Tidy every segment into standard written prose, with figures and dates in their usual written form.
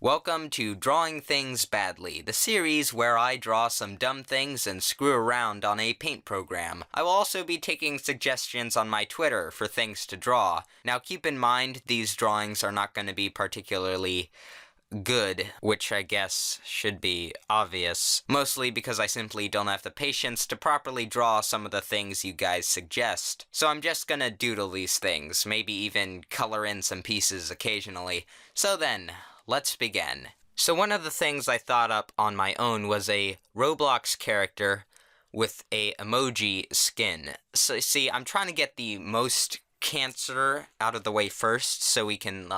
Welcome to Drawing Things Badly, the series where I draw some dumb things and screw around on a paint program. I will also be taking suggestions on my Twitter for things to draw. Now keep in mind, these drawings are not going to be particularly good, which I guess should be obvious, mostly because I simply don't have the patience to properly draw some of the things you guys suggest. So I'm just gonna doodle these things, maybe even color in some pieces occasionally. So then, let's begin. So one of the things I thought up on my own was a Roblox character with a emoji skin. So see, I'm trying to get the most cancer out of the way first, so we can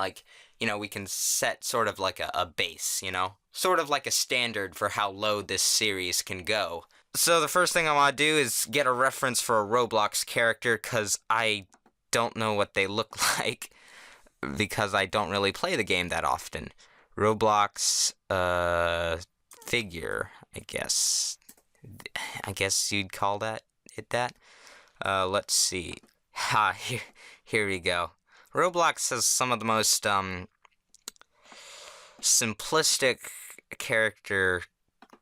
we can set sort of like a base, sort of like a standard for how low this series can go. So the first thing I want to do is get a reference for a Roblox character, because I don't know what they look like, because I don't really play the game that often. Roblox, figure, I guess. I guess you'd call that. Let's see. Here we go. Roblox has some of the most, simplistic character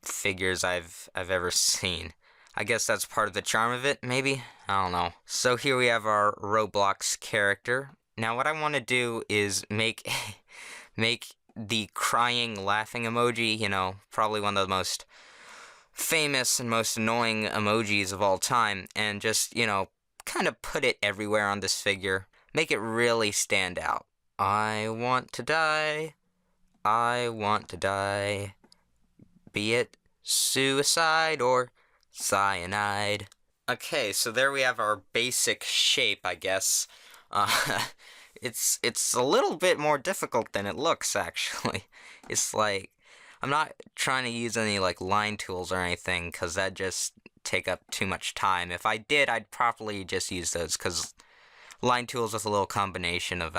figures I've ever seen. I guess that's part of the charm of it, maybe? I don't know. So here we have our Roblox character. Now what I want to do is make the crying, laughing emoji, probably one of the most famous and most annoying emojis of all time, and just, kind of put it everywhere on this figure. Make it really stand out. I want to die. I want to die. Be it suicide or cyanide. Okay, so there we have our basic shape, I guess. It's a little bit more difficult than it looks, actually. It's like, I'm not trying to use any, line tools or anything, because that'd just take up too much time. If I did, I'd probably just use those, because line tools with a little combination of,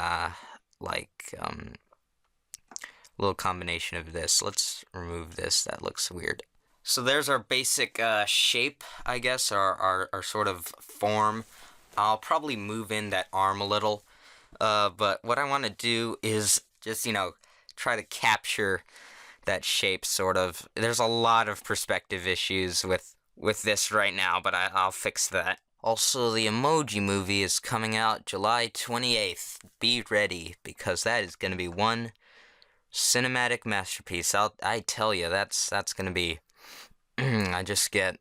little combination of this. Let's remove this, that looks weird. So there's our basic, shape, I guess, our sort of form. I'll probably move in that arm a little. But what I want to do is just, try to capture that shape, sort of. There's a lot of perspective issues with this right now, but I'll fix that. Also, the Emoji movie is coming out July 28th. Be ready, because that is going to be one cinematic masterpiece. I tell you, that's going to be... I just get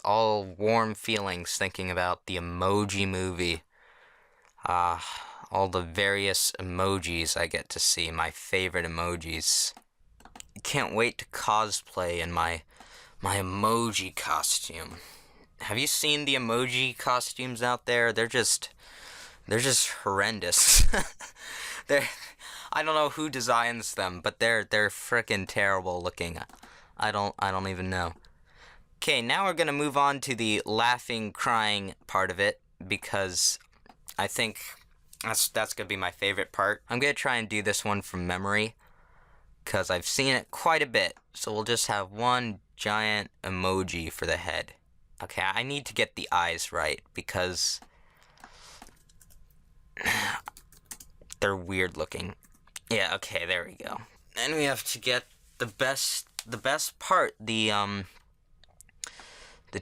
all warm feelings thinking about the Emoji movie. All the various emojis I get to see, my favorite emojis. Can't wait to cosplay in my emoji costume. Have you seen the emoji costumes out there? They're just horrendous. I don't know who designs them, but they're frickin' terrible looking. I don't even know. Okay, now we're gonna move on to the laughing, crying part of it, because I think that's gonna be my favorite part. I'm gonna try and do this one from memory, because I've seen it quite a bit. So we'll just have one giant emoji for the head. Okay, I need to get the eyes right, because they're weird looking. Yeah, okay, there we go. Then we have to get the best part, the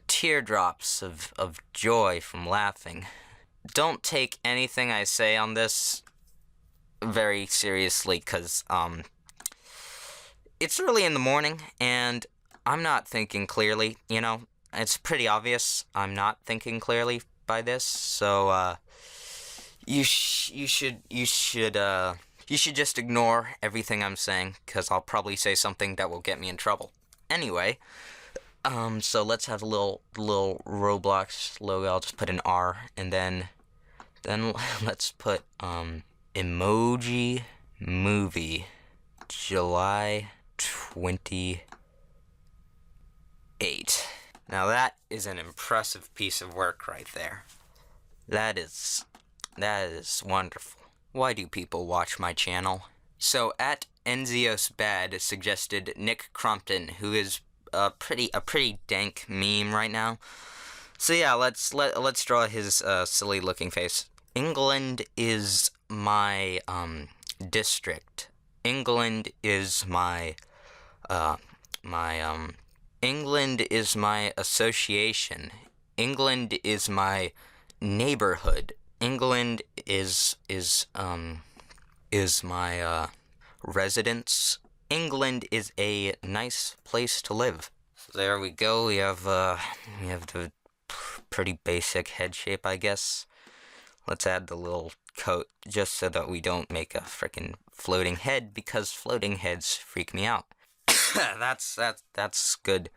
teardrops of joy from laughing. Don't take anything I say on this very seriously, because it's early in the morning, and I'm not thinking clearly, It's pretty obvious I'm not thinking clearly by this, so you should just ignore everything I'm saying, because I'll probably say something that will get me in trouble. Anyway, so let's have a little Roblox logo. I'll just put an R, and then let's put Emoji Movie July 28. Now that is an impressive piece of work right there. That is wonderful. Why do people watch my channel? So at EnziosBad suggested Nick Crompton, who is a pretty dank meme right now. So yeah, let's draw his silly looking face. England is my district. England is my, uh, my, England is my association. England is my neighborhood. England is my, residence. England is a nice place to live. So there we go. We have the pretty basic head shape, I guess. Let's add the little coat just so that we don't make a frickin' floating head, because floating heads freak me out. That's good.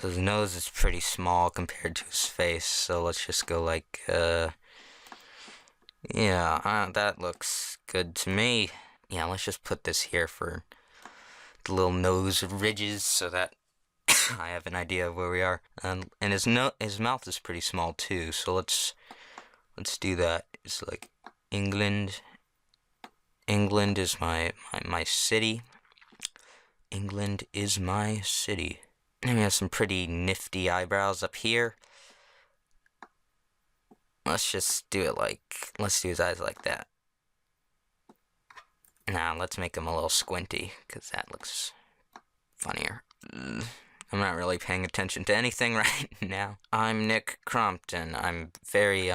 His nose is pretty small compared to his face, so let's just go like, yeah, that looks good to me. Yeah, let's just put this here for the little nose ridges so that I have an idea of where we are. And his mouth is pretty small too, so let's do that. It's like England is my city. England is my city. And we have some pretty nifty eyebrows up here. Let's do his eyes like that. Now, let's make him a little squinty, because that looks funnier. I'm not really paying attention to anything right now. I'm Nick Crompton. I'm very,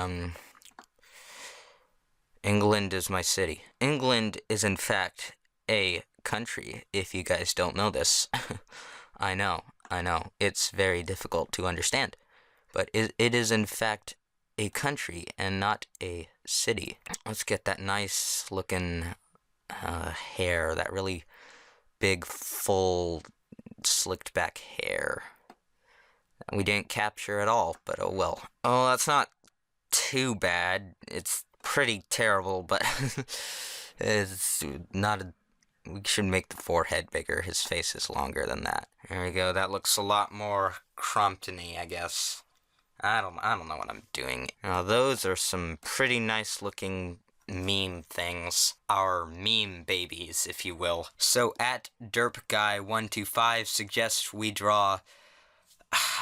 England is my city. England is, in fact, a country, if you guys don't know this. I know. It's very difficult to understand. But it is, in fact, a country and not a city. Let's get that nice looking hair, that really big, full, slicked back hair. We didn't capture at all, but oh well. Oh, that's not too bad. It's pretty terrible, but it's not a... We should make the forehead bigger. His face is longer than that. There we go. That looks a lot more Crompton-y, I guess. I don't know what I'm doing. Now, those are some pretty nice looking meme things. Our meme babies, if you will. So, at DerpGuy125 suggests we draw,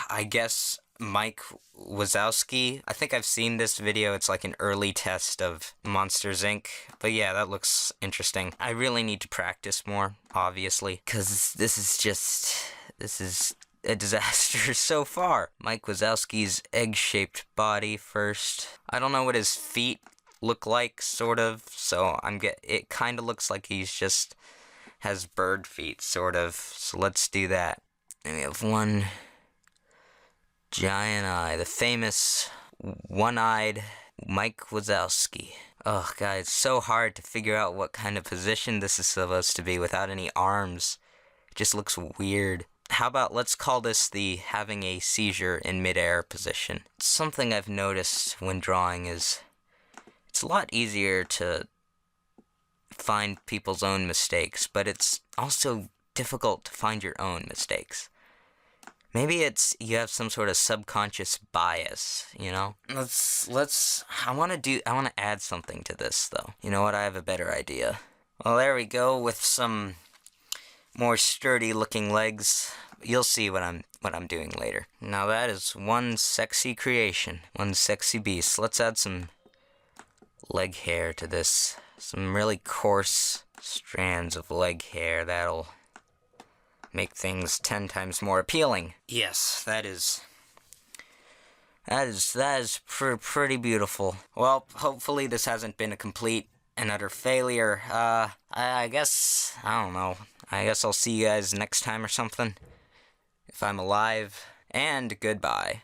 I guess, Mike Wazoski. I think I've seen this video. It's like an early test of Monsters, Inc. But yeah, that looks interesting. I really need to practice more, obviously, because this is a disaster so far. Mike Wazowski's egg-shaped body first. I don't know what his feet look like, sort of, so it kind of looks like he's just has bird feet, sort of, so let's do that. And we have one giant eye, the famous one-eyed Mike Wazowski. Oh god, it's so hard to figure out what kind of position this is supposed to be without any arms. It just looks weird. How about let's call this the having a seizure in midair position. Something I've noticed when drawing is it's a lot easier to find people's own mistakes, but it's also difficult to find your own mistakes. Maybe it's you have some sort of subconscious bias, you know? I want to add something to this though. You know what? I have a better idea. Well, there we go with some more sturdy looking legs. You'll see what I'm doing later. Now that is one sexy creation, one sexy beast. Let's add some leg hair to this. Some really coarse strands of leg hair. That'll make things 10 times more appealing. Yes, that is pretty beautiful. Well, hopefully this hasn't been a complete and utter failure. I guess, I don't know. I guess I'll see you guys next time or something. If I'm alive. And goodbye.